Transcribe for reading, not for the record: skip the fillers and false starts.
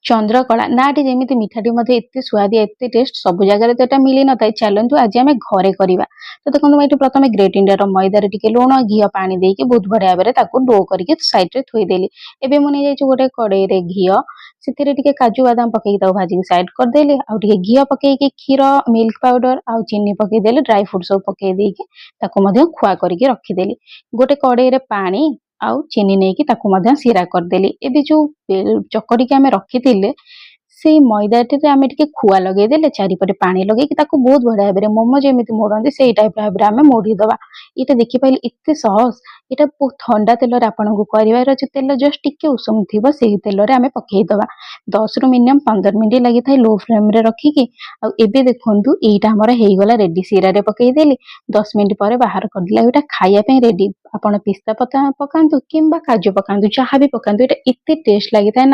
चंद्रकला नाटी जेमिति मिठाटी मध्य एते सुआदिया एते टेस्ट सब जगह तो मिली न थाए। चलतु आज आम घरे करवा। तो देखो मैं प्रथम ग्रेट इंडिया मैदार टिके लुण घी पानी देकी बहुत बढ़िया भाव डो करके साइड रे थोईदेली। एबे मुझे नहीं गोटे कड़े घी से काजू बादाम पकई भाजिक साइड करदेली आउे घी पकईकी क्षीर मिल्क पाउडर आउ चीनी पकईदेली ड्राई फ्रुट सब पकई खुआ करके रखीदेली। गोटे कड़े पानी आउ चीनी नहीं कि सीरा करदेली। एबे जो चकड़ी के आमे रखी से मैदाटे आम टे खुआ लगेदेले चारिपटे पानी लगे बहुत बढ़िया भाव मोमो जमी मोड़ती से टाइप भाव में मोड़ीदबा। ये देखिपारे एत सहज यहाँ बहुत ठंडा तेल आपको कर तेल जस्ट टिके उषुम थी से तेल आम पकईदबा। 10 रु मिनिमम 15 मिनट लगी था लो फ्लेम रे रखिकी। आबे देखु यहाँ होगला रेडी सीरा पकईदेली 10 मिनट पर बाहर करदेला। यहाँ खायापी रेडी आपड़ पिस्ता पता पकातु कि काजू पकातु जहाँ भी पकातु एत टेस्ट लगी था।